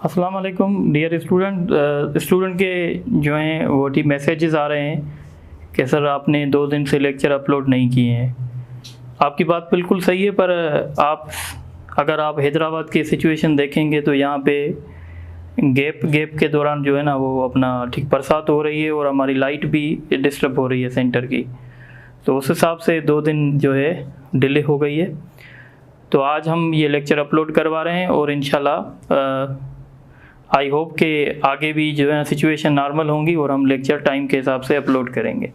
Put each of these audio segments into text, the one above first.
अस्सलाम वालेकुम dear student के जो हैं वो मैसेजेस आ रहे हैं कि सर आपने 2 दिन से लेक्चर अपलोड नहीं किए हैं। आपकी बात बिल्कुल सही है, पर अगर आप हैदराबाद की सिचुएशन देखेंगे तो यहाँ पे गैप के दौरान जो है ना वो अपना ठीक बरसात हो रही है और हमारी लाइट भी डिस्टर्ब हो रही है सेंटर की, तो उस हिसाब से 2 दिन जो है डिले हो गई है। तो आज हम ये लेक्चर अपलोड करवा रहे हैं और इंशाल्लाह आई होप कि आगे भी जो है ना सिचुएशन नॉर्मल होंगी और हम लेक्चर टाइम के हिसाब से अपलोड करेंगे।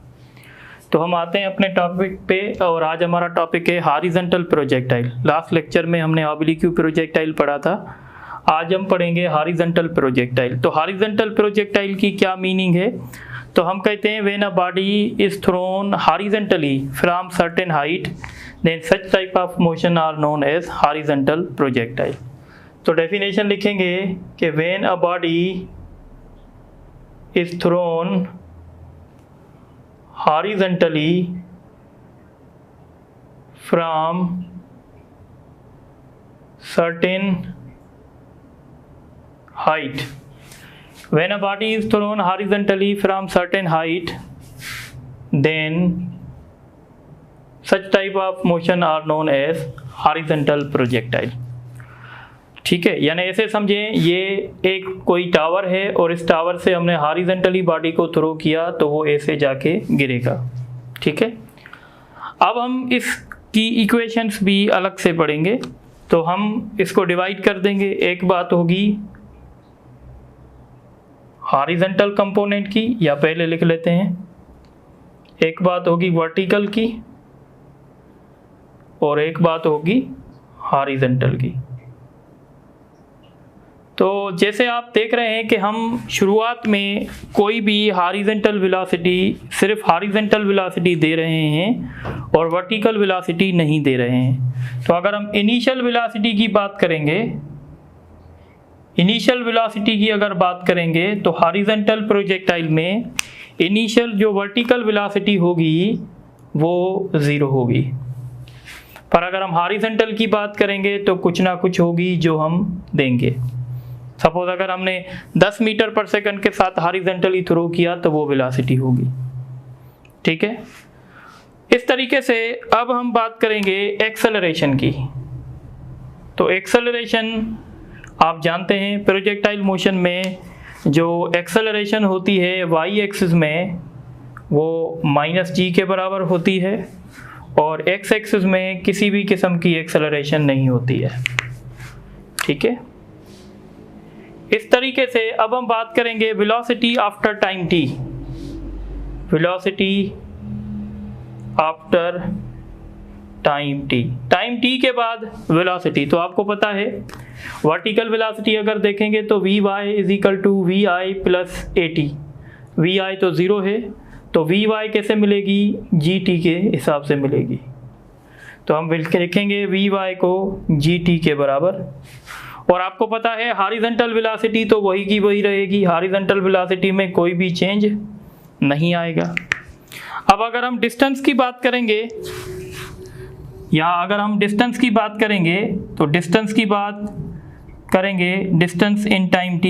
तो हम आते हैं अपने टॉपिक पे और आज हमारा टॉपिक है हॉरिजॉन्टल प्रोजेक्टाइल। लास्ट लेक्चर में हमने ऑब्लिक्यू प्रोजेक्टाइल पढ़ा था, आज हम पढ़ेंगे हॉरिजॉन्टल प्रोजेक्टाइल। तो हॉरिजॉन्टल प्रोजेक्टाइल की क्या मीनिंग है? तो हम कहते हैं when a body is thrown horizontally from certain height then such type of motion are known as horizontal projectile. तो डेफिनेशन लिखेंगे कि when a body is thrown horizontally from certain height. When a body is thrown horizontally from certain height, then such type of motion are known as horizontal projectile. ठीक है, यानी ऐसे समझें ये एक कोई टावर है और इस टावर से हमने हॉरिजॉन्टली बॉडी को थ्रो किया तो वो ऐसे जाके गिरेगा। ठीक है, अब हम इसकी इक्वेशंस भी अलग से पढ़ेंगे, तो हम इसको डिवाइड कर देंगे। एक बात होगी हॉरिजॉन्टल कंपोनेंट की, या पहले लिख लेते हैं, एक बात होगी वर्टिकल की और एक बात होगी हॉरिजॉन्टल की। तो जैसे आप देख रहे हैं कि हम शुरुआत में कोई भी हॉरिजॉन्टल वेलोसिटी सिर्फ हॉरिजॉन्टल वेलोसिटी दे रहे हैं और वर्टिकल वेलोसिटी नहीं दे रहे हैं। तो अगर हम इनिशियल वेलोसिटी की बात करेंगे, इनिशियल वेलोसिटी की अगर बात करेंगे तो हॉरिजॉन्टल प्रोजेक्टाइल में इनिशियल जो वर्टिकल वेलोसिटी होगी वो 0 होगी, पर अगर हम हॉरिजॉन्टल की बात करेंगे तो कुछ ना कुछ होगी जो हम देंगे। सपोज अगर हमने 10 मीटर पर सेकंड के साथ हॉरिजॉन्टली थ्रो किया तो वो वेलोसिटी होगी। ठीक है, इस तरीके से अब हम बात करेंगे एक्सेलरेशन की। तो एक्सेलरेशन आप जानते हैं प्रोजेक्टाइल मोशन में जो एक्सेलरेशन होती है वाई एक्सिस में वो -g के बराबर होती है और एक्स एक्सिस में किसी भी किस्म की एक्सेलरेशन नहीं होती है। ठीक है, इस तरीके से अब हम बात करेंगे velocity after time t। Velocity after time t के बाद वेलोसिटी, तो आपको पता है वर्टिकल वेलोसिटी अगर देखेंगे तो vy is equal to vi plus at। vi तो 0 है, तो vy कैसे मिलेगी? gt के हिसाब से मिलेगी। तो हम लिखेंगे vy को gt के बराबर। और आपको पता है हॉरिजॉन्टल वेलोसिटी तो वही की वही रहेगी, हॉरिजॉन्टल वेलोसिटी में कोई भी चेंज नहीं आएगा। अब अगर हम डिस्टेंस की बात करेंगे, या अगर हम डिस्टेंस की बात करेंगे तो डिस्टेंस की बात करेंगे डिस्टेंस इन टाइम t,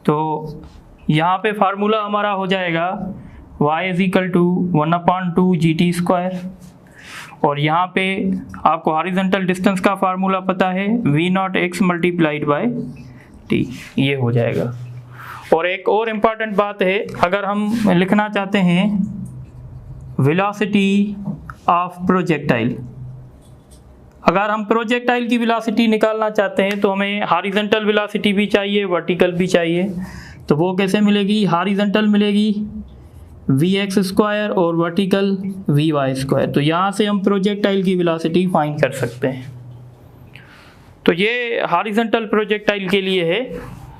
तो यहाँ पे फार्मूला हमारा हो जाएगा y is equal to 1/2 gt²। और यहाँ पे आपको हॉरिजॉन्टल डिस्टेंस का फार्मूला पता है v0x मल्टीप्लाइड बाय t, ये हो जाएगा। और एक और इम्पॉर्टेंट बात है, अगर हम लिखना चाहते हैं वेलोसिटी ऑफ प्रोजेक्टाइल, अगर हम प्रोजेक्टाइल की वेलोसिटी निकालना चाहते हैं तो हमें हॉरिजॉन्टल वेलोसिटी भी चाहिए, वर्टिकल भी चाहिए। तो वो कैसे मिलेगी? हॉरिजॉन्टल मिलेगी vx² और वर्टिकल vy²। तो यहाँ से हम प्रोजेक्टाइल की वेलोसिटी फाइंड कर सकते हैं। तो ये हॉरिजॉन्टल प्रोजेक्टाइल के लिए है।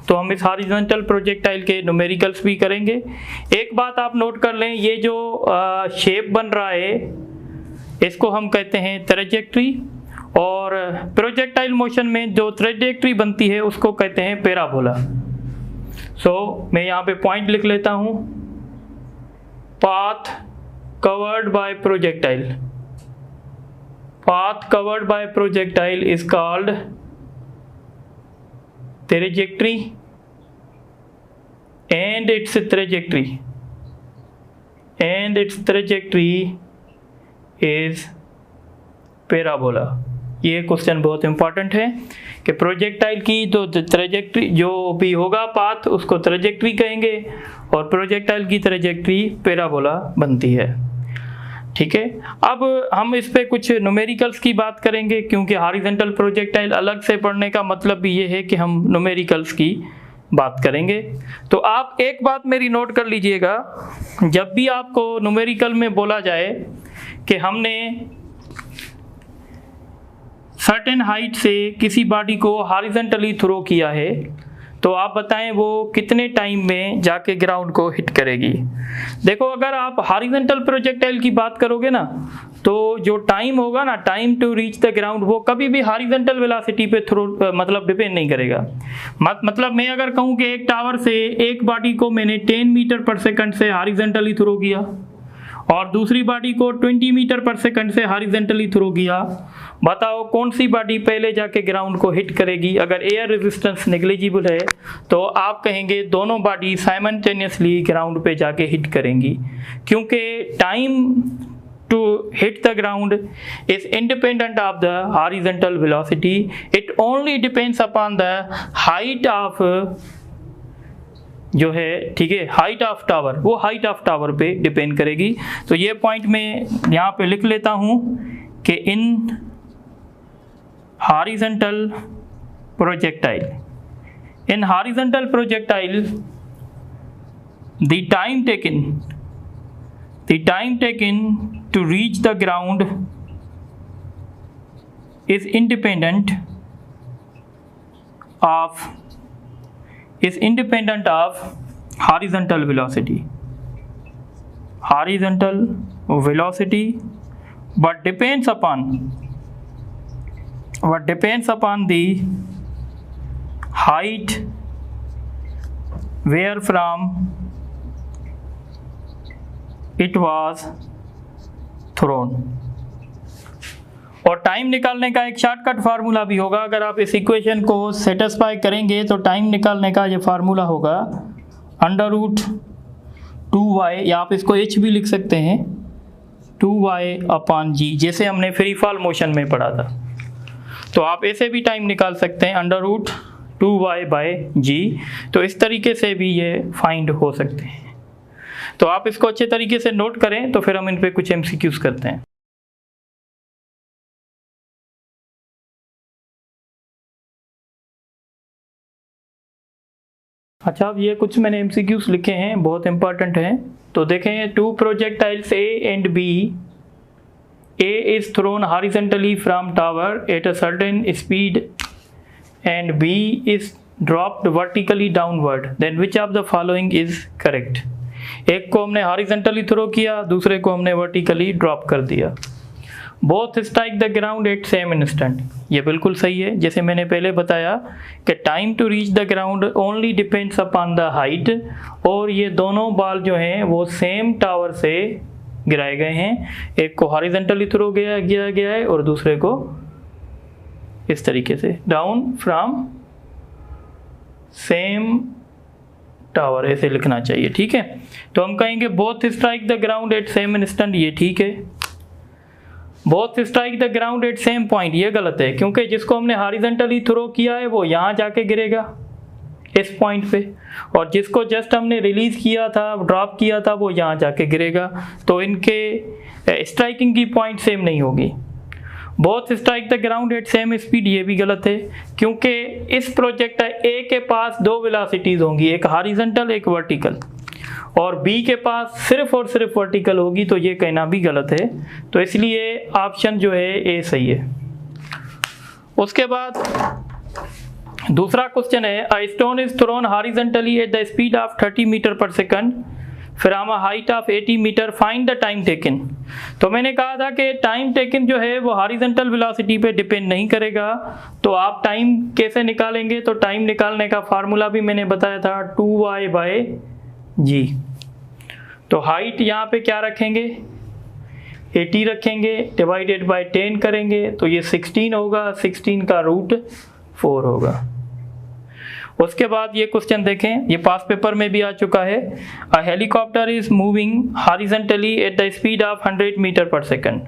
तो हम इस हॉरिजॉन्टल प्रोजेक्टाइल के न्यूमेरिकल्स भी करेंगे। एक बात आप नोट कर लें, ये जो शेप बन रहा है इसको हम कहते हैं ट्रैजेक्टरी, और प्रोजेक्टाइल मोशन में जो ट्रैजेक्टरी बनती है उसको कहते हैं पैराबोला। मैं यहाँ पे पॉइंट लिख लेता हूँ, path covered by projectile, path covered by projectile is called trajectory and its trajectory is parabola। ये क्वेश्चन बहुत इंपॉर्टेंट है कि प्रोजेक्टाइल की तो ट्रेजेक्ट्री जो भी होगा पाथ उसको ट्रेजेक्ट्री कहेंगे और प्रोजेक्टाइल की ट्रेजेक्ट्री पैराबोला बनती है। ठीक है, अब हम इस पे कुछ न्यूमेरिकल्स की बात करेंगे, क्योंकि हॉरिजॉन्टल प्रोजेक्टाइल अलग से पढ़ने का मतलब भी ये है कि हम न्यूमेरिकल्स की बात करेंगे। तो आप एक बात मेरी नोट कर लीजिएगा, जब भी आपको न्यूमेरिकल में बोला जाए कि हमने सर्टेन हाइट से किसी बॉडी को हॉरिजॉन्टली थ्रो किया है, तो आप बताएं वो कितने टाइम में जाके ग्राउंड को हिट करेगी। देखो, अगर आप हॉरिजॉन्टल प्रोजेक्टाइल की बात करोगे ना, तो जो टाइम होगा ना, time to reach the ground, वो कभी भी हॉरिजॉन्टल वेलोसिटी पे थ्रो मतलब डिपेंड नहीं करेगा। मतलब मैं अगर कहूँ कि एक टावर से एक बॉडी को मैंने 10 मीटर पर सेकंड से हॉरिजॉन्टली थ्रो किया और दूसरी बॉडी को 20 मीटर पर सेकंड से हॉरिजॉन्टली थ्रो किया, बताओ कौन सी बॉडी पहले जाके ग्राउंड को हिट करेगी। अगर एयर रेजिस्टेंस नेग्लिजिबल है तो आप कहेंगे दोनों बॉडी साइमल्टेनियसली ग्राउंड पे जाके हिट करेंगी, क्योंकि time to hit the ground is independent of the horizontal velocity, it only depends upon the height of जो है, ठीक है, हाइट ऑफ टावर, वो हाइट ऑफ टावर पे डिपेंड करेगी। तो ये पॉइंट मैं यहाँ पे लिख लेता हूँ कि in horizontal projectile the time taken to reach the ground is independent of horizontal velocity, but depends upon the height where from it was thrown। और टाइम निकालने का एक शॉर्टकट फार्मूला भी होगा। अगर आप इस इक्वेशन को सेटिस्फाई करेंगे तो टाइम निकालने का ये फार्मूला होगा √2y, या आप इसको h भी लिख सकते हैं, 2y/g, जैसे हमने फ्री फॉल मोशन में पढ़ा था। तो आप ऐसे भी टाइम निकाल सकते हैं √2y/g। तो इस तरीके से भी ये फाइंड हो सकते हैं। तो आप इसको अच्छे तरीके से नोट करें, तो फिर हम इन पे कुछ MCQs करते हैं। अच्छा, अब ये कुछ मैंने MCQs लिखे हैं, बहुत इंपॉर्टेंट हैं। तो देखें, 2 projectiles A and B, A is thrown horizontally from tower at a certain speed and B is dropped vertically downward, then which of the following is correct? एक को हमने हॉरिजॉन्टली थ्रो किया, दूसरे को हमने वर्टिकली ड्रॉप कर दिया। Both strike the ground at same instant, ये बिल्कुल सही है। जैसे मैंने पहले बताया कि time to reach the ground only depends upon the height, और ये दोनों बॉल जो हैं वो सेम टावर से गिराए गए हैं। एक को हॉरिजॉन्टली थ्रो किया गया है और दूसरे को इस तरीके से डाउन फ्रॉम सेम टावर, ऐसे लिखना चाहिए। ठीक है, तो हम कहेंगे both strike the ground at same instant, ये ठीक है। Both strike the ground at same point, ये गलत है, क्योंकि जिसको हमने हॉरिजॉन्टली थ्रो किया है वो यहाँ जाके गिरेगा इस पॉइंट पे, और जिसको जस्ट हमने रिलीज किया था, ड्रॉप किया था, वो यहाँ जाके गिरेगा। तो इनके स्ट्राइकिंग की पॉइंट सेम नहीं होगी। Both strike the ground at same speed, ये भी गलत है, क्योंकि इस प्रोजेक्ट ए के पास 2 वेलोसिटीज होंगी, एक हॉरिजॉन्टल एक वर्टिकल, और बी के पास सिर्फ और सिर्फ वर्टिकल होगी, तो ये कहना भी गलत है। तो इसलिए ऑप्शन जो है ए सही है। उसके बाद दूसरा क्वेश्चन है, a stone is thrown horizontally at the speed of 30 metre per second from a height of 80 metre, find the time taken. तो मैंने कहा था कि टाइम टेकन जो है वो हॉरिजॉन्टल वेलोसिटी पे डिपेंड नहीं करेगा। तो आप टाइम कैसे निकालेंगे, तो टाइम निकालने का फार्मूला भी मैंने बताया था 2y/g। तो हाइट यहाँ पे क्या रखेंगे, 80 रखेंगे, डिवाइडेड बाय 10 करेंगे, तो ये 16 होगा, 16 का √4 होगा। उसके बाद ये क्वेश्चन देखें, ये पास पेपर में भी आ चुका है। A helicopter is moving horizontally at the speed of 100 metre per second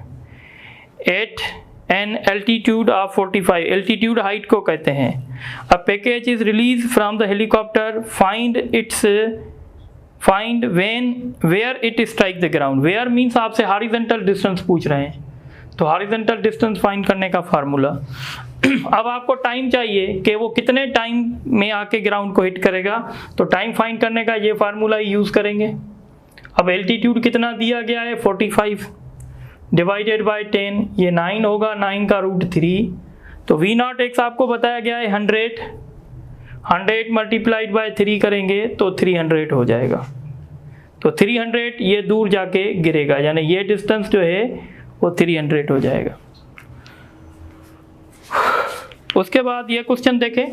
at an altitude of 45, altitude height को कहते हैं। A package is release from the helicopter, find where it strike the ground. Where means आपसे horizontal distance पूछ रहे हैं, तो horizontal distance find करने का फार्मूला। अब आपको टाइम चाहिए कि वो कितने टाइम में आके ग्राउंड को हिट करेगा, तो टाइम फाइंड करने का ये फार्मूला यूज़ करेंगे। अब एल्टीट्यूड कितना दिया गया है 45 डिवाइडेड बाय 10, ये 9 होगा, 9 का रूट 3, तो V0x आपको बताया गया है 100 मल्टीप्लाइड बाय 3 करेंगे तो 300 हो जाएगा। तो 300 ये दूर जाके गिरेगा, यानी ये डिस्टेंस जो है वो 300 हो जाएगा। उसके बाद ये क्वेश्चन देखें,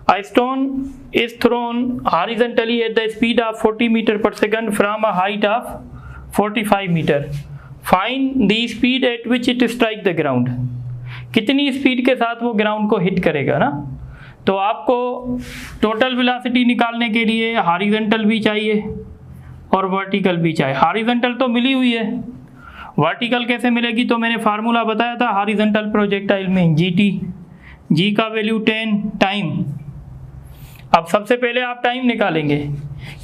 a stone is thrown horizontally at the speed of 40 metre per second from a height of 45 metre, find the speed at which it strike the ground. कितनी स्पीड के साथ वो ग्राउंड को हिट करेगा ना, तो आपको टोटल वेलोसिटी निकालने के लिए हॉरिजॉन्टल भी चाहिए और वर्टिकल भी चाहिए। हॉरिजॉन्टल तो मिली हुई है, वर्टिकल कैसे मिलेगी, तो मैंने फार्मूला बताया था हॉरिजॉन्टल प्रोजेक्टाइल में GT, G का वैल्यू 10 टाइम। अब सबसे पहले आप टाइम निकालेंगे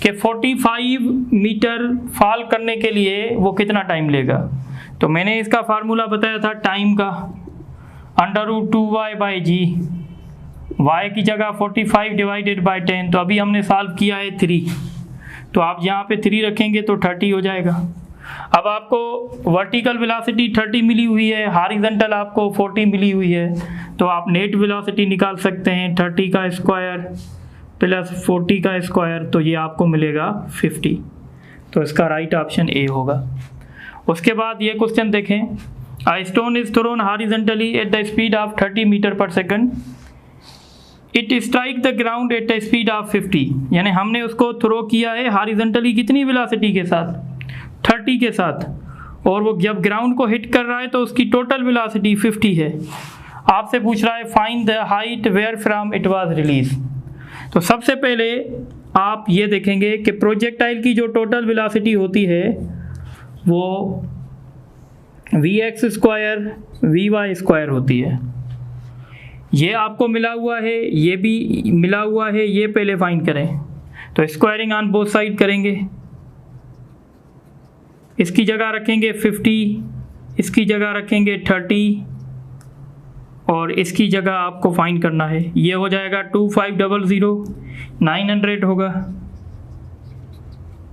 कि 45 मीटर फॉल करने के लिए वो कितना टाइम लेगा, तो मैंने इसका फार्मूला बताया था टाइम का, √2y/g, y की जगह 45 डिवाइडेड बाय 10, तो अभी हमने सॉल्व किया है 3, तो आप यहाँ पे 3 रखेंगे तो 30 हो जाएगा। अब आपको वर्टिकल वेलोसिटी 30 मिली हुई है, हॉरिजॉन्टल आपको 40 मिली हुई है, तो आप नेट वेलोसिटी निकाल सकते हैं 30 का स्क्वायर प्लस 40 का स्क्वायर, तो ये आपको मिलेगा 50, तो इसका राइट ऑप्शन ए होगा। उसके बाद ये क्वेश्चन देखें, a stone is thrown horizontally at the speed of 30 metre per second, it strike the ground at the speed of 50, यानी हमने उसको थ्रो किया है हॉरिजॉन्टली कितनी वेलोसिटी के साथ, 30 के साथ, और वो जब ग्राउंड को हिट कर रहा है तो उसकी टोटल वेलोसिटी 50 है। आपसे पूछ रहा है find the height where from it was released. तो सबसे पहले आप ये देखेंगे कि प्रोजेक्टाइल की जो टोटल वेलोसिटी होती है वो Vx स्क्वायर Vy स्क्वायर होती है। ये आपको मिला हुआ है, ये भी मिला हुआ है, ये पहले फाइंड करें, तो स्क्वायरिंग ऑन बोथ साइड करेंगे, इसकी जगह रखेंगे 50, इसकी जगह रखेंगे 30, और इसकी जगह आपको फाइंड करना है, ये हो जाएगा 2500, 900 होगा,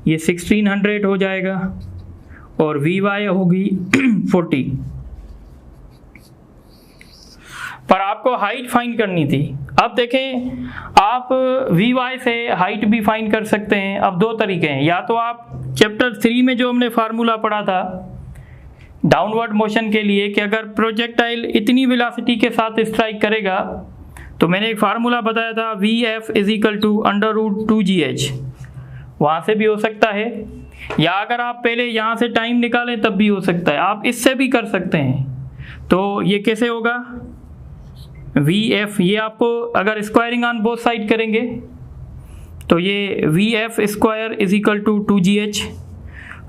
ये 1600 हो जाएगा, और Vy होगी 40। पर आपको हाइट फाइंड करनी थी। अब देखें, आप Vy से हाइट भी फाइंड कर सकते हैं। अब दो तरीके हैं, या तो आप चैप्टर 3 में जो हमने फार्मूला पढ़ा था डाउनवर्ड मोशन के लिए कि अगर प्रोजेक्टाइल इतनी वेलोसिटी के साथ स्ट्राइक करेगा, तो मैंने एक फार्मूला बताया था Vf = √2gh, वहाँ से भी हो सकता है, या अगर आप पहले यहाँ से टाइम निकालें तब भी हो सकता है, आप इससे भी कर सकते हैं। तो ये कैसे होगा, Vf, ये आपको अगर स्क्वायरिंग ऑन बोथ साइड करेंगे तो ये Vf स्क्वायर = 2gh,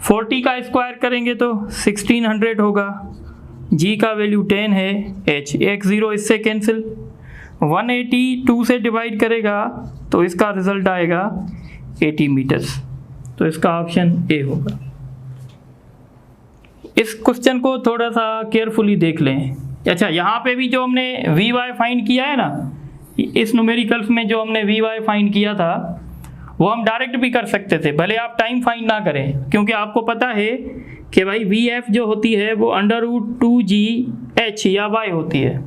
40 का स्क्वायर करेंगे तो 1600 होगा, g का वैल्यू 10 है, h 10 इससे कैंसिल, 182 से डिवाइड करेगा तो इसका रिजल्ट आएगा 80 मीटर्स, तो इसका ऑप्शन ए होगा। इस क्वेश्चन को थोड़ा सा केयरफुली देख लें। अच्छा, यहाँ पे भी जो हमने Vy फाइंड किया है ना, इस न्यूमेरिकल्स में जो हमने Vy फाइंड किया था वो हम डायरेक्ट भी कर सकते थे, भले आप टाइम फाइंड ना करें, क्योंकि आपको पता है कि भाई Vf जो होती है वो √2gh या y होती है,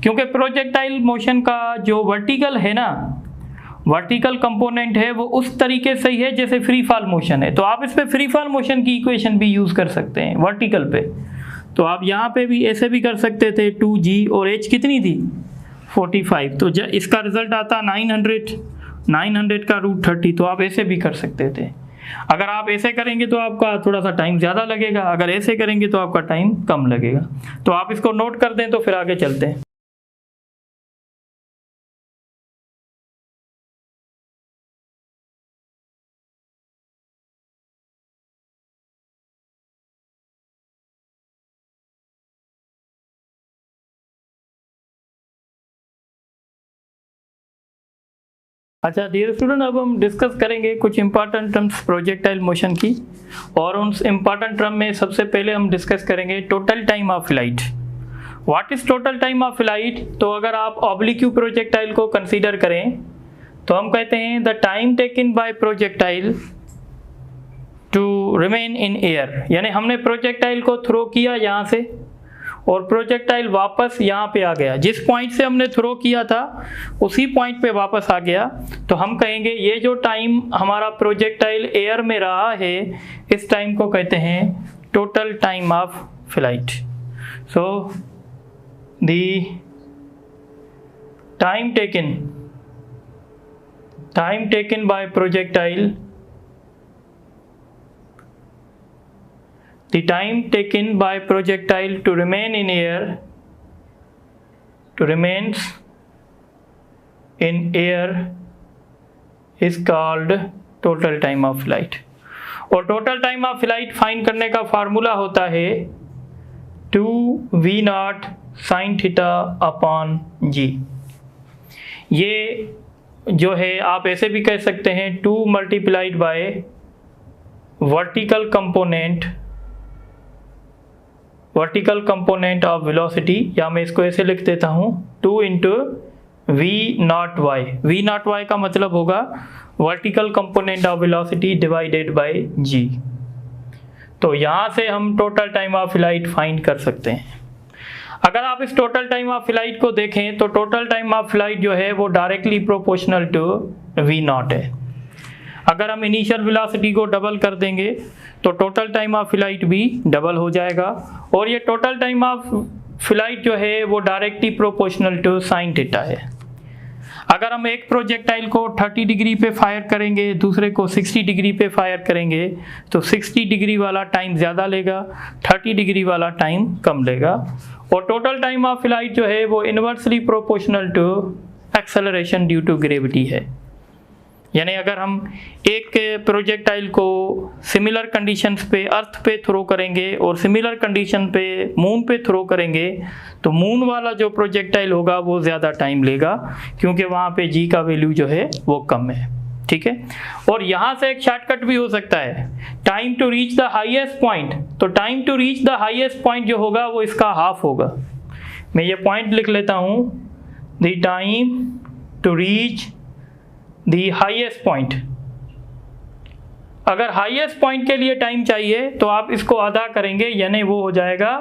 क्योंकि प्रोजेक्टाइल मोशन का जो वर्टिकल है ना, वर्टिकल कंपोनेंट है वो उस तरीके से ही है जैसे फ्री फॉल मोशन है, तो आप इस पे फ्री फॉल मोशन की इक्वेशन भी यूज़ कर सकते हैं वर्टिकल पे। तो आप यहाँ पे भी ऐसे भी कर सकते थे, 2g और h कितनी थी 45, तो इसका रिजल्ट आता 900 का √30, तो आप ऐसे भी कर सकते थे। अगर आप ऐसे करेंगे तो आपका थोड़ा सा टाइम ज़्यादा लगेगा, अगर ऐसे करेंगे तो आपका टाइम कम लगेगा। तो आप इसको नोट कर दें तो फिर आगे चलते हैं। अच्छा डियर स्टूडेंट, अब हम डिस्कस करेंगे कुछ इंपॉर्टेंट टर्म्स प्रोजेक्टाइल मोशन की, और उन इंपॉर्टेंट टर्म में सबसे पहले हम डिस्कस करेंगे total time of flight. What is total time of flight? तो अगर आप ऑब्लिक्यू प्रोजेक्टाइल को कंसीडर करें तो हम कहते हैं the time taken by projectile to remain in air, यानी हमने प्रोजेक्टाइल को थ्रो किया यहाँ से और प्रोजेक्टाइल वापस यहाँ पे आ गया, जिस पॉइंट से हमने थ्रो किया था उसी पॉइंट पे वापस आ गया, तो हम कहेंगे ये जो टाइम हमारा प्रोजेक्टाइल एयर में रहा है इस टाइम को कहते हैं total time of flight. So the time taken by projectile, the time taken by projectile to remain in air, is called total time of flight। और total time of flight find करने का formula होता है 2v0 sin theta upon g। ये जो है आप ऐसे भी कह सकते हैं 2 multiplied by vertical component of velocity, या मैं इसको ऐसे लिख देता हूँ 2 इंटू v0y। v0y का मतलब होगा vertical component of velocity divided by g। तो यहाँ से हम total time of flight find कर सकते हैं। अगर आप इस टोटल टाइम ऑफ फ्लाइट को देखें तो टोटल टाइम ऑफ फ्लाइट जो है वो डायरेक्टली प्रोपोर्शनल टू v0 है। अगर हम इनिशियल वेलोसिटी को डबल कर देंगे तो टोटल टाइम ऑफ फ्लाइट भी डबल हो जाएगा, और ये टोटल टाइम ऑफ फ्लाइट जो है वो directly proportional to sine theta है। अगर हम एक प्रोजेक्टाइल को 30 डिग्री पे फायर करेंगे, दूसरे को 60 डिग्री पे फायर करेंगे, तो 60 डिग्री वाला टाइम ज़्यादा लेगा, 30 डिग्री वाला टाइम कम लेगा, और टोटल टाइम ऑफ फ्लाइट जो है वो inversely proportional to acceleration due to gravity है। यानी अगर हम एक प्रोजेक्टाइल को सिमिलर कंडीशंस पे अर्थ पे थ्रो करेंगे और सिमिलर कंडीशन पे मून पे थ्रो करेंगे तो मून वाला जो प्रोजेक्टाइल होगा वो ज़्यादा टाइम लेगा, क्योंकि वहाँ पे जी का वैल्यू जो है वो कम है। ठीक है, और यहाँ से एक शॉर्टकट भी हो सकता है, time to reach the highest point. तो time to reach the highest point जो होगा वो इसका हाफ होगा। मैं ये पॉइंट लिख लेता हूँ, the time to reach the highest point. अगर हाईएस्ट पॉइंट के लिए टाइम चाहिए तो आप इसको आधा करेंगे, यानी वो हो जाएगा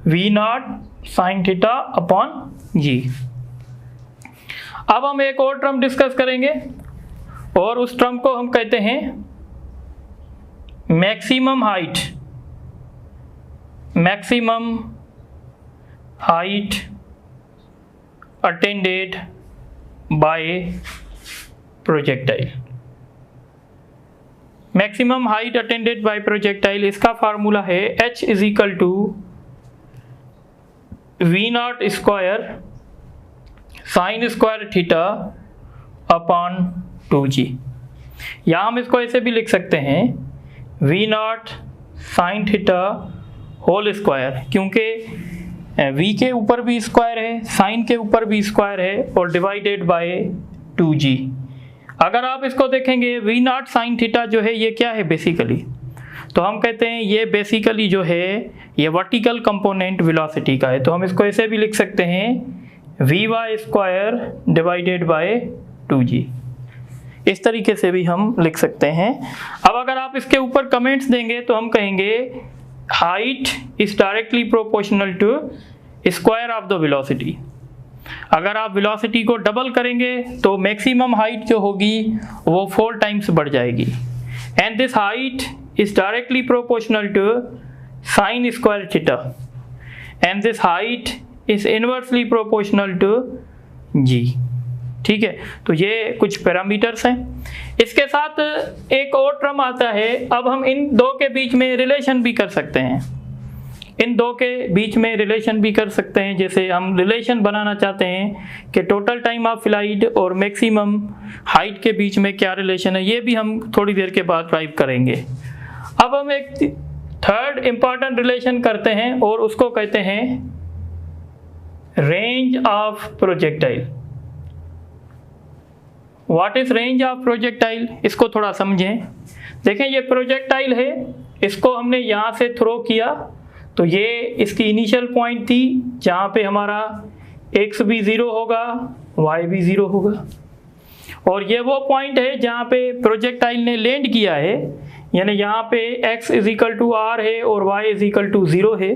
v0 sin theta upon g। अब हम एक और टर्म डिस्कस करेंगे और उस टर्म को हम कहते हैं maximum height attained by projectile. Maximum height attained by projectile, इसका फार्मूला है h is equal to v0 square sine square theta upon 2g। या हम इसको ऐसे भी लिख सकते हैं v0 sine theta whole square, क्योंकि v के ऊपर भी स्क्वायर है, साइन के ऊपर भी स्क्वायर है, और डिवाइडेड बाय 2g। अगर आप इसको देखेंगे v0 साइन थीटा जो है ये क्या है बेसिकली, तो हम कहते हैं ये बेसिकली जो है ये वर्टिकल कंपोनेंट वेलोसिटी का है। तो हम इसको ऐसे भी लिख सकते हैं vy square divided by 2g। इस तरीके से भी हम लिख सकते हैं। अब अगर आप इसके ऊपर कमेंट्स देंगे तो हम कहेंगे height is directly proportional to square of the velocity. अगर आप वेलोसिटी को डबल करेंगे तो मैक्सिमम हाइट जो होगी वो 4 टाइम्स बढ़ जाएगी, and this height is directly proportional to sine square theta, and this height is inversely proportional to G. ठीक है, तो ये कुछ पैरामीटर्स हैं। इसके साथ एक और टर्म आता है, अब हम इन दो के बीच में रिलेशन भी कर सकते हैं। जैसे हम रिलेशन बनाना चाहते हैं कि टोटल टाइम ऑफ फ्लाइट और मैक्सिमम हाइट के बीच में क्या रिलेशन है, ये भी हम थोड़ी देर के बाद ड्राइव करेंगे। अब हम एक थर्ड इंपॉर्टेंट रिलेशन करते हैं और उसको कहते हैं range of projectile. What is range of projectile, इसको थोड़ा समझें। देखें ये प्रोजेक्टाइल है, इसको हमने यहाँ से थ्रो किया तो ये इसकी इनिशियल पॉइंट थी जहाँ पे हमारा x भी 0 होगा, y भी 0 होगा, और ये वो पॉइंट है जहाँ पे प्रोजेक्टाइल ने लैंड किया है, यानी यहाँ पे x = r है और y = 0 है।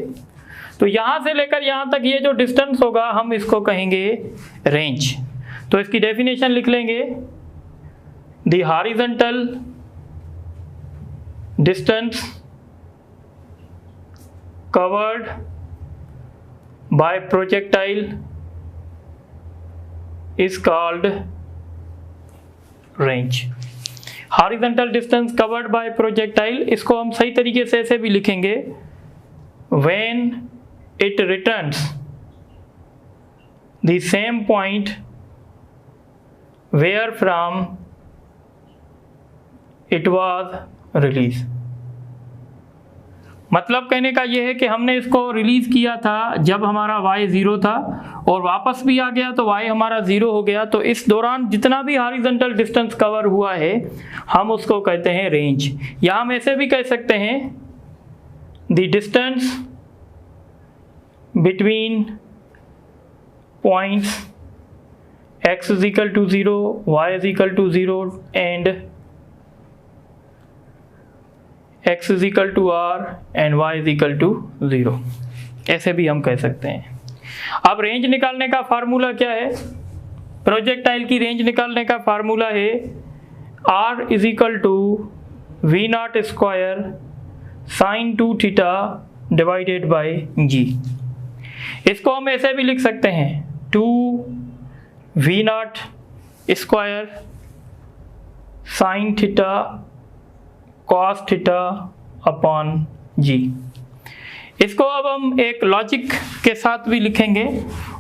तो यहाँ से लेकर यहाँ तक ये जो डिस्टेंस होगा हम इसको कहेंगे रेंज। तो इसकी डेफिनेशन लिख लेंगे, the horizontal distance covered by projectile is called range. Horizontal distance covered by projectile, इसको हम सही तरीके से ऐसे भी लिखेंगे, when it returns the same point where from it was release. मतलब कहने का यह है कि हमने इसको रिलीज किया था जब हमारा y 0 था और वापस भी आ गया तो y हमारा 0 हो गया, तो इस दौरान जितना भी हॉरिजॉन्टल डिस्टेंस कवर हुआ है हम उसको कहते हैं रेंज। या हम ऐसे भी कह सकते हैं, the distance between points x = 0, y = 0 and x = r and y = 0, ऐसे भी हम कह सकते हैं। अब रेंज निकालने का फार्मूला क्या है? प्रोजेक्टाइल की रेंज निकालने का फार्मूला है r = v0² sin 2θ divided by g। इसको हम ऐसे भी लिख सकते हैं, 2v0² sin θ cos θ upon g। इसको अब हम एक लॉजिक के साथ भी लिखेंगे,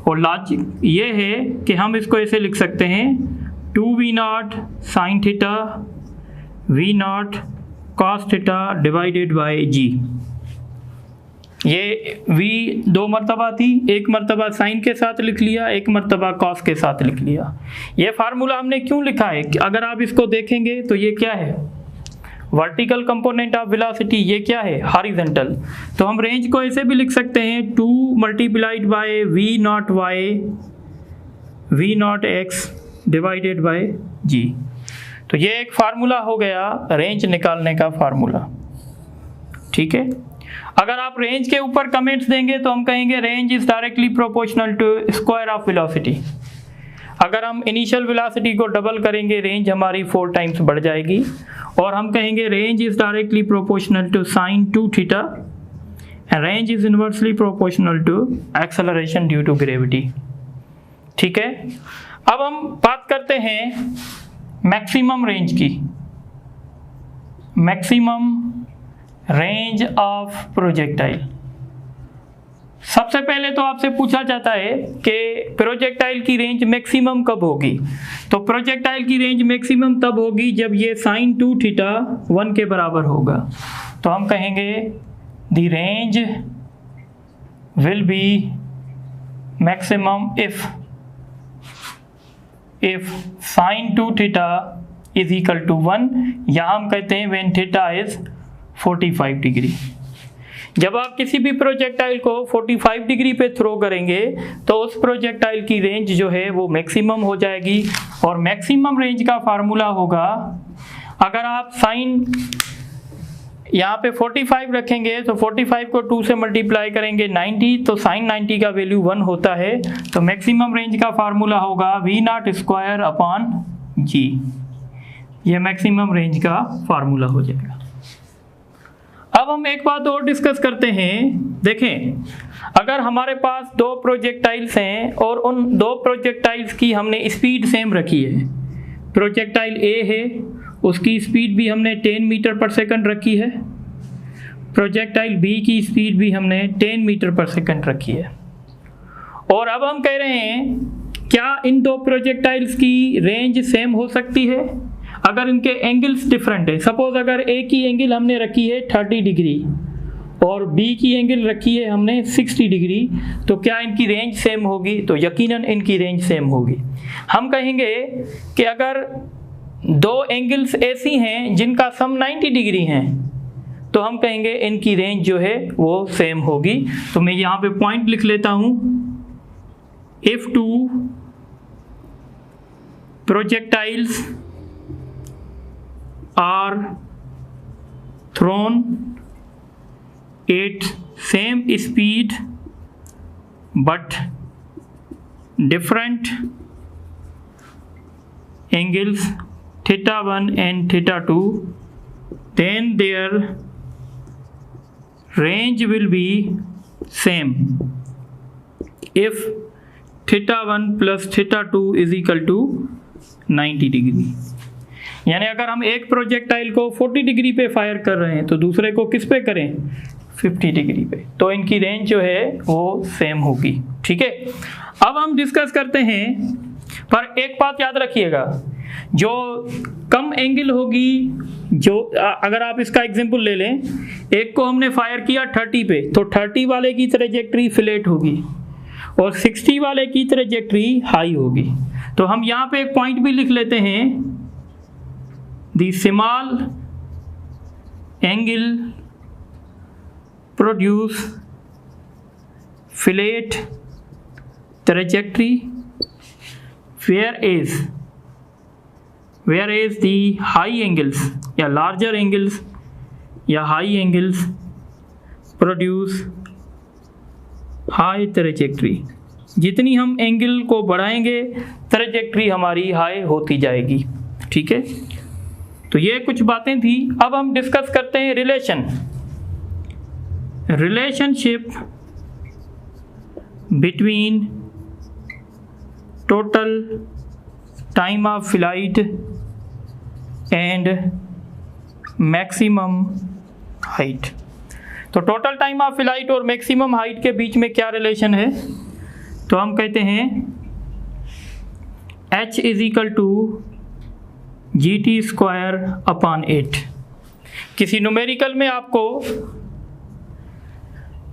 और लॉजिक ये है कि हम इसको ऐसे लिख सकते हैं, 2v0 sin θ v0 cos θ divided by g। ये v 2 मरतबा थी, एक मरतबा साइन के साथ लिख लिया, एक मरतबा कॉस के साथ लिख लिया। ये फार्मूला हमने क्यों लिखा है कि अगर आप इसको देखेंगे तो ये क्या है, वर्टिकल कंपोनेंट ऑफ वेलोसिटी, ये क्या है, हॉरिजॉन्टल। तो हम रेंज को ऐसे भी लिख सकते हैं, 2 × v0y v0x divided by g। तो ये एक फार्मूला हो गया रेंज निकालने का फार्मूला, ठीक है। अगर आप रेंज के ऊपर कमेंट्स देंगे तो हम कहेंगे range is directly proportional to square of velocity. अगर हम इनिशियल वेलोसिटी को डबल करेंगे रेंज हमारी 4 टाइम्स बढ़ जाएगी, और हम कहेंगे range is directly proportional to sin 2θ and range is inversely proportional to acceleration due to gravity, ठीक है। अब हम बात करते हैं मैक्सिमम रेंज की, मैक्सिमम रेंज ऑफ प्रोजेक्टाइल। सबसे पहले तो आपसे पूछा जाता है कि प्रोजेक्टाइल की रेंज मैक्सिमम कब होगी। तो प्रोजेक्टाइल की रेंज मैक्सिमम तब होगी जब ये sin 2θ 1 के बराबर होगा। तो हम कहेंगे the range will be maximum if sin 2θ is equal to 1, या हम कहते हैं व्हेन थीटा इज 45 डिग्री। जब आप किसी भी प्रोजेक्टाइल को 45 डिग्री पे थ्रो करेंगे तो उस प्रोजेक्टाइल की रेंज जो है वो मैक्सिमम हो जाएगी, और मैक्सिमम रेंज का फार्मूला होगा, अगर आप साइन यहाँ पे 45 रखेंगे तो 45 को 2 से मल्टीप्लाई करेंगे 90, तो साइन 90 का वैल्यू 1 होता है। तो मैक्सिमम रेंज का फार्मूला होगा v0² अपॉन g। ये मैक्सिमम रेंज का फार्मूला हो जाएगा। अब हम एक बात और डिस्कस करते हैं। देखें, अगर हमारे पास 2 प्रोजेक्टाइल्स हैं और उन 2 प्रोजेक्टाइल्स की हमने स्पीड सेम रखी है, प्रोजेक्टाइल A है उसकी स्पीड भी हमने 10 मीटर पर सेकंड रखी है, प्रोजेक्टाइल B की स्पीड भी हमने 10 मीटर पर सेकंड रखी है, और अब हम कह रहे हैं क्या इन 2 प्रोजेक्टाइल्स की रेंज सेम हो सकती है अगर इनके एंगल्स डिफरेंट है। सपोज अगर एक ही एंगल हमने रखी है 30 डिग्री और बी की एंगल रखी है हमने 60 डिग्री, तो क्या इनकी रेंज सेम होगी? तो यकीनन इनकी रेंज सेम होगी। हम कहेंगे कि अगर दो एंगल्स ऐसी हैं जिनका सम 90 डिग्री हैं, तो हम कहेंगे इनकी रेंज जो है वो सेम होगी। तो मैं यहाँ पे पॉइंट लिख लेता हूँ, if two projectiles are thrown at same speed but different angles theta 1 and theta 2, then their range will be same if theta 1 plus theta 2 is equal to 90 degree. यानी अगर हम एक प्रोजेक्टाइल को 40 डिग्री पे fire कर रहे हैं तो दूसरे को किस पे करें? 50 डिग्री पे, तो इनकी रेंज जो है वो सेम होगी। ठीक है, अब हम डिस्कस करते हैं, पर एक बात याद रखिएगा, जो कम एंगल होगी, जो अगर आप इसका एग्जांपल ले लें, एक को हमने फायर किया 30 पे, तो 30 वाले की ट्रैजेक्टरी फ्लैट होगी और 60 वाले की ट्रैजेक्टरी हाई होगी। तो हम यहाँ पे एक पॉइंट भी लिख लेते हैं, the small angle produce flat trajectory whereas the high angles या larger angles या high angles produce high trajectory। जितनी हम एंगल को बढ़ाएंगे ट्रैजेक्टरी हमारी हाई होती जाएगी। ठीक है, तो ये कुछ बातें थी। अब हम डिस्कस करते हैं relationship between total time of flight and maximum height. तो टोटल टाइम ऑफ फ्लाइट और मैक्सिमम हाइट के बीच में क्या रिलेशन है? तो हम कहते हैं h is equal to GT²/8। किसी न्यूमेरिकल में आपको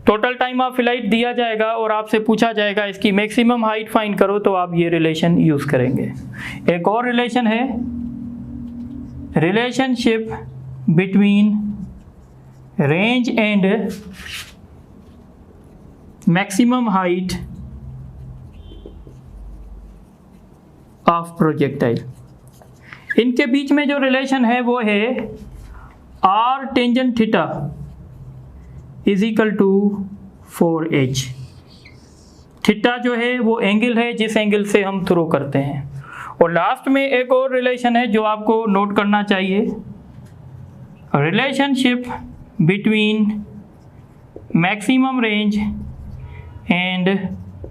टोटल टाइम ऑफ फ्लाइट दिया जाएगा और आपसे पूछा जाएगा इसकी मैक्सिमम हाइट फाइंड करो, तो आप ये रिलेशन यूज़ करेंगे। एक और रिलेशन है, relationship between range and maximum height of projectile. इनके बीच में जो रिलेशन है वो है r tangent theta is equal to 4h। Theta जो है वो एंगल है जिस एंगल से हम थ्रो करते हैं। और लास्ट में एक और रिलेशन है जो आपको नोट करना चाहिए, relationship between maximum range and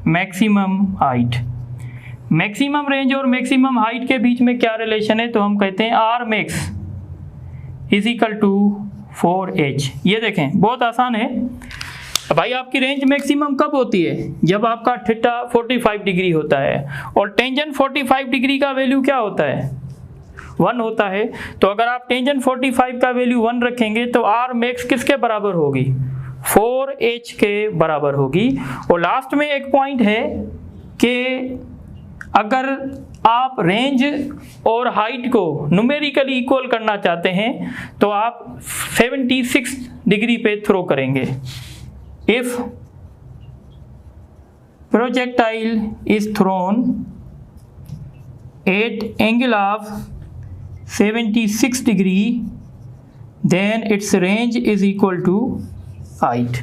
maximum height. Maximum range और मैक्सिमम हाइट के बीच में क्या रिलेशन है? तो हम कहते हैं r max is equal to 4h। ये देखें, बहुत आसान है भाई। आपकी रेंज मैक्सिमम कब होती है? जब आपका थीटा 45 डिग्री होता है, और टेंजेंट 45 डिग्री का वैल्यू क्या होता है? 1 होता है। तो अगर आप टेंजेंट 45 का वैल्यू 1 रखेंगे तो r max किसके बराबर होगी? 4h के बराबर होगी। और लास्ट में एक पॉइंट है कि अगर आप रेंज और हाइट को न्यूमेरिकली इक्वल करना चाहते हैं तो आप 76 डिग्री पे थ्रो करेंगे। If projectile is thrown at angle of 76 degree then its range is equal to height.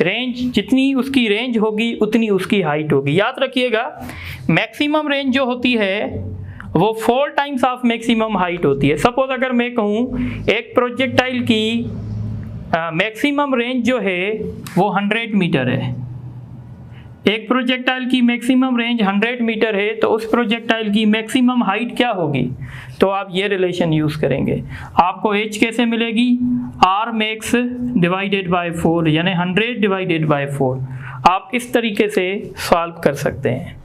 Range जितनी उसकी रेंज होगी उतनी उसकी हाइट होगी। याद रखिएगा, मैक्सिमम रेंज जो होती है वो 4 टाइम्स ऑफ मैक्सिमम हाइट होती है। सपोज अगर मैं कहूँ एक प्रोजेक्टाइल की मैक्सिमम रेंज जो है वो 100 मीटर है, एक प्रोजेक्टाइल की मैक्सिमम रेंज 100 मीटर है, तो उस प्रोजेक्टाइल की मैक्सिमम हाइट क्या होगी? तो आप ये रिलेशन यूज़ करेंगे। आपको h कैसे मिलेगी? r max डिवाइडेड बाय 4, यानी 100 डिवाइडेड बाय 4। आप इस तरीके से सॉल्व कर सकते हैं।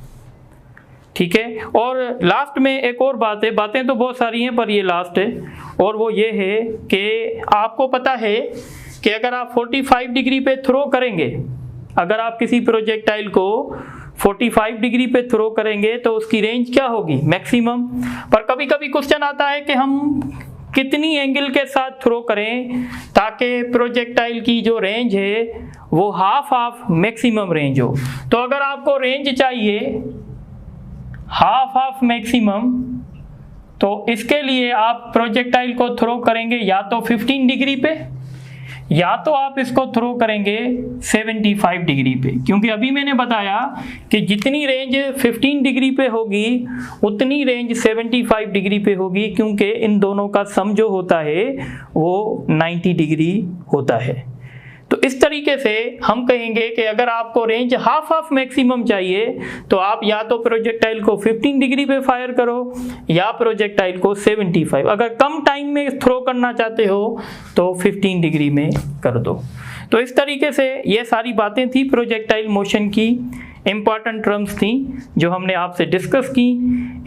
ठीक है, और लास्ट में एक और बात है, बातें तो बहुत सारी हैं पर ये लास्ट है, और वो ये है कि आपको पता है कि अगर आप 45 डिग्री पे थ्रो करेंगे, अगर आप किसी प्रोजेक्टाइल को 45 डिग्री पे थ्रो करेंगे तो उसकी रेंज क्या होगी, मैक्सिमम। पर कभी कभी क्वेश्चन आता है कि हम कितनी एंगल के साथ थ्रो करें ताकि प्रोजेक्टाइल की जो रेंज है वो हाफ मैक्सिमम रेंज हो। तो अगर आपको रेंज चाहिए हाफ मैक्सिमम, तो इसके लिए आप प्रोजेक्टाइल को थ्रो करेंगे या तो 15 डिग्री पे, या तो आप इसको थ्रो करेंगे 75 डिग्री पे, क्योंकि अभी मैंने बताया कि जितनी रेंज 15 डिग्री पे होगी उतनी रेंज 75 डिग्री पे होगी, क्योंकि इन दोनों का सम जो होता है वो 90 डिग्री होता है। तो इस तरीके से हम कहेंगे कि अगर आपको रेंज हाफ मैक्सिमम चाहिए तो आप या तो प्रोजेक्टाइल को 15 डिग्री पे फायर करो या प्रोजेक्टाइल को 75। अगर कम टाइम में थ्रो करना चाहते हो तो 15 डिग्री में कर दो। तो इस तरीके से ये सारी बातें थी प्रोजेक्टाइल मोशन की, इम्पॉर्टेंट टर्म्स थी जो हमने आपसे डिस्कस की।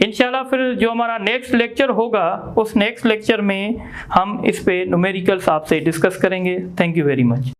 इंशाल्लाह फिर जो हमारा नेक्स्ट लेक्चर होगा उस नेक्स्ट लेक्चर में हम इस पे न्यूमेरिकल्स आपसे डिस्कस करेंगे। Thank you very much.